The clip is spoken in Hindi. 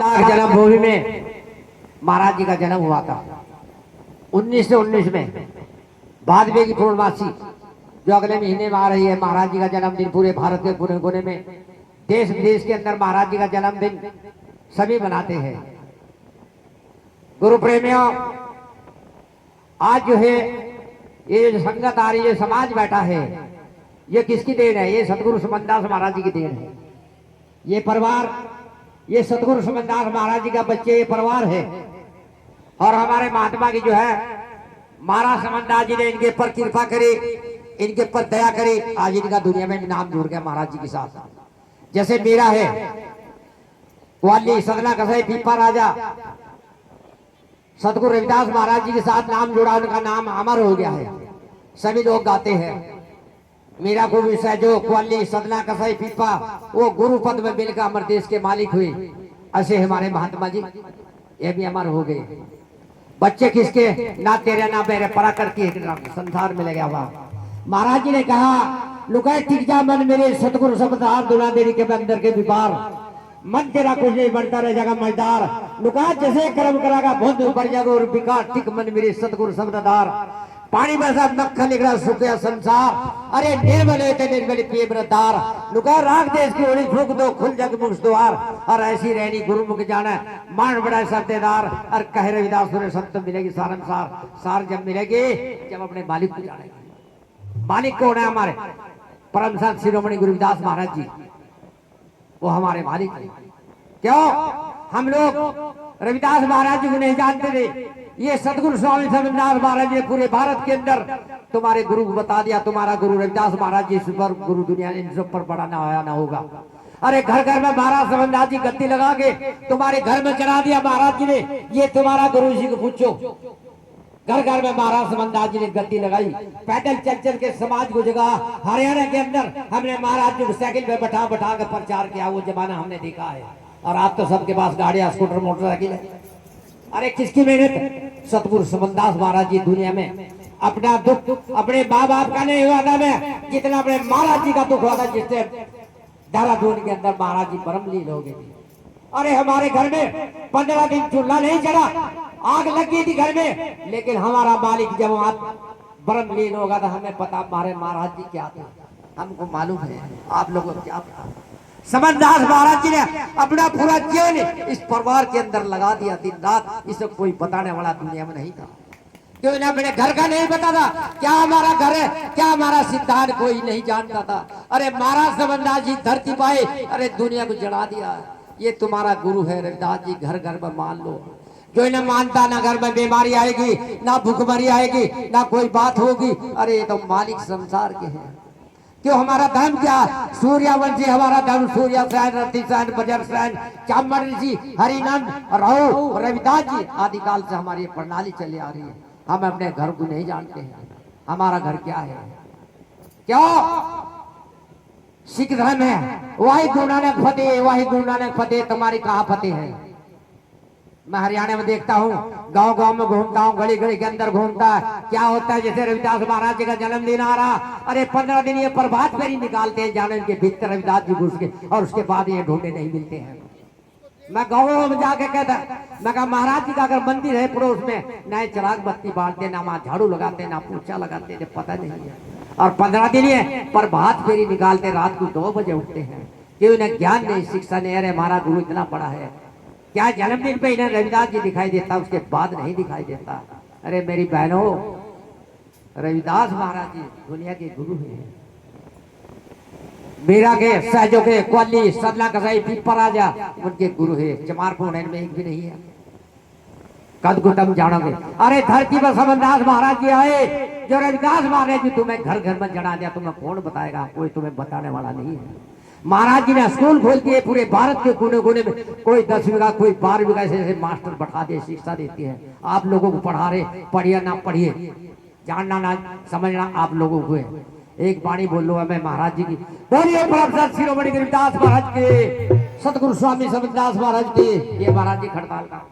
लाख जन्मभूमि में महाराज जी का जन्म हुआ था 1919 में। भादवे की पूर्णमासी जो अगले महीने में आ रही है, महाराज जी का जन्मदिन पूरे भारत के कोने कोने में, देश विदेश के अंदर महाराज जी का जन्मदिन सभी मनाते हैं। गुरु प्रेमियों, आज जो है ये जो संगत आ रही है, समाज बैठा है, ये किसकी देन है? ये सतगुरु समनदास महाराज जी की देन है। ये परिवार, ये सतगुरु समनदास महाराज जी का बच्चे, ये परिवार है। और हमारे महात्मा की जो है महाराज समनदास जी ने इनके पर कृपा करी, इनके पर दया करी, आज इनका दुनिया में नाम जुड़ गया महाराज जी के साथ। जैसे मेरा है ग्वाली सदना कसाई पीपा राजा, सतगुरु रविदास महाराज जी के साथ नाम जुड़ा, उनका नाम अमर हो गया है। सभी लोग गाते हैं मेरा को विषय जो ग्वाली सदना कसाई पीपा, वो गुरु पद में मिलकर अमर देश के मालिक हुए। ऐसे हमारे महात्मा जी ये भी अमर हो गए। बच्चे किसके? ना तेरे ना मेरे, परा करके संसार में लगा हुआ। महाराज जी ने कहा लुकाए टिक जा मन मेरे, सतगुरु समझदार दुला देरी के अंदर के विपार, मन तेरा कुछ नहीं बनता रह जाएगा मजदार, लुका जैसे कर्म करागा बहुत बढ़ जाएगा और बिकार, टिक मन मेरे सतगुरु समझदार। पानी में सब नक्खा निकला सुखया संसार, अरे निर्मल है निर्मल पिए ब्रदार, लुका राग देश की होली फूक दो खुल जग मुख द्वार, और ऐसी रहनी गुरुमुख जाना मान बड़ा सत्तेदार। और कह रविदास संत मिलेगी सारंसार, सार जब मिलेगी जब अपने मालिक को जानेगी। मालिक कौन है? हमारे परम संत शिरोमणि गुरु रविदास महाराज जी, वो हमारे मालिक हैं। क्यों? हम लोग रविदास महाराज जी को नहीं जानते थे। ये सतगुरु स्वामी समनदास महाराज जी ने पूरे भारत के अंदर तुम्हारे गुरु को बता दिया, तुम्हारा गुरु रविदास महाराज जी पर गुरु दुनिया ने इन सब पर बड़ा ना आया ना होगा। अरे घर घर में महाराज समनदास जी गद्दी लगा के तुम्हारे घर में चढ़ा दिया महाराज जी ने, ये तुम्हारा गुरु जी को पूछो। घर घर में महाराज समनदास जी ने गद्दी लगाई, पैदल चल चल के समाज को जगह। हरियाणा के अंदर हमने महाराज जी को साइकिल पे बैठा बैठा कर प्रचार किया, वो जमाना हमने देखा है। और आप तो सबके पास गाड़ियां, स्कूटर, मोटरसाइकिल है। अरे किसकी मेहनत? सतगुरु समनदास महाराज जी दुनिया में अपना दुख अपने माँ बाप का नहीं हुआ था, मैं जितना अपने महाराज जी का दुख हुआ था, जिससे देहरादून के अंदर महाराज जी परमलीन हो गए थे। अरे हमारे घर में 15 दिन चूल्हा नहीं चढ़ा, आग लग गई थी घर में, लेकिन हमारा मालिक जब वहां ब्रह्मलीन होगा तो हमें पता हमारे महाराज जी क्या थे, हमको मालूम है। आप लोगों को क्या पता? समनदास महाराज जी ने अपना पूरा जीवन इस परिवार के अंदर लगा दिया, दिन रात। इसे कोई बताने वाला दुनिया में नहीं था। क्यों ना? अपने घर का नहीं पता था क्या हमारा घर है, क्या हमारा सिद्धांत कोई नहीं जानता था। अरे महाराज समनदास जी धरती पाए, अरे दुनिया को जला दिया। ये तुम्हारा गुरु है रविदास जी, घर घर में मान लो। जो इन्हें मानता ना घर में बीमारी आएगी, ना भूखमरी आएगी, ना कोई बात होगी। अरे ये तो मालिक संसार के हैं। क्यों? हमारा धर्म क्या? सूर्यवंशी हमारा धर्म, सूर्य सैन, रति सैन, बजर सैन, चामर ऋषि, हरिनंद, राहु, रविदास जी, आदिकाल से हमारी प्रणाली चली आ रही है। हम अपने घर को नहीं जानते हैं, हमारा घर क्या है। क्यों? सिख धर्म है, वही गुरु नानक फतेह, वही गुरु नानक फतेह। तुम्हारी कहाँ फतेह है? मैं हरियाणा में देखता हूँ, गांव गांव में घूमता हूँ, गली गली के अंदर घूमता है। क्या होता है? जैसे रविदास महाराज जी का जन्मदिन आ रहा, अरे 15 दिन ये प्रभात फेरी निकालते हैं, जाने इनके भीतर रविदास जी घुस के, और उसके बाद ये ढूंढे नहीं मिलते हैं। मैं गाँव में जाके कहता, मैं कहा महाराज जी का अगर मंदिर है पड़ोस में, ना चिराग बत्ती बांटते, ना वहां झाड़ू लगाते, ना पोछा लगाते, जब पता नहीं है। और 15 दिन ये प्रभात फेरी निकालते, रात को 2 बजे उठते हैं। क्यों? इन्हें ज्ञान नहीं, शिक्षा नहीं। अरे हमारा गुरु इतना बड़ा है, क्या जन्मदिन पे इन्हें रविदास जी दिखाई देता, उसके बाद नहीं दिखाई देता? अरे मेरी बहनों, रविदास महाराज जी दुनिया के गुरु हैं। मेरा के सहजों के ग्वाली सदला कसाई पीपा राजा उनके गुरु है। चमारपुर में एक भी नहीं है। कद को तुम जानोगे। अरे धरती पर समनदास महाराज जी आए, जो रविदास महाराज जी तुम्हें घर घर में जड़ा दिया, तुम्हें कौन बताएगा? कोई तुम्हें बताने वाला नहीं है। महाराज जी ने स्कूल खोल दिए पूरे भारत के कोने कोने में, कोई 10 बीघा, कोई 12 बीघा, ऐसे मास्टर बैठा दे, शिक्षा देती है। आप लोगों को पढ़ा रहे, पढ़िए ना पढ़िए, जानना ना समझना आप लोगों को है। एक बाणी बोल लो हमें महाराज जी की। बोलिए परम संत शिरोमणि गुरु रविदास महाराज के, सतगुरु स्वामी समनदास महाराज के। ये महाराज जी खड़ताल का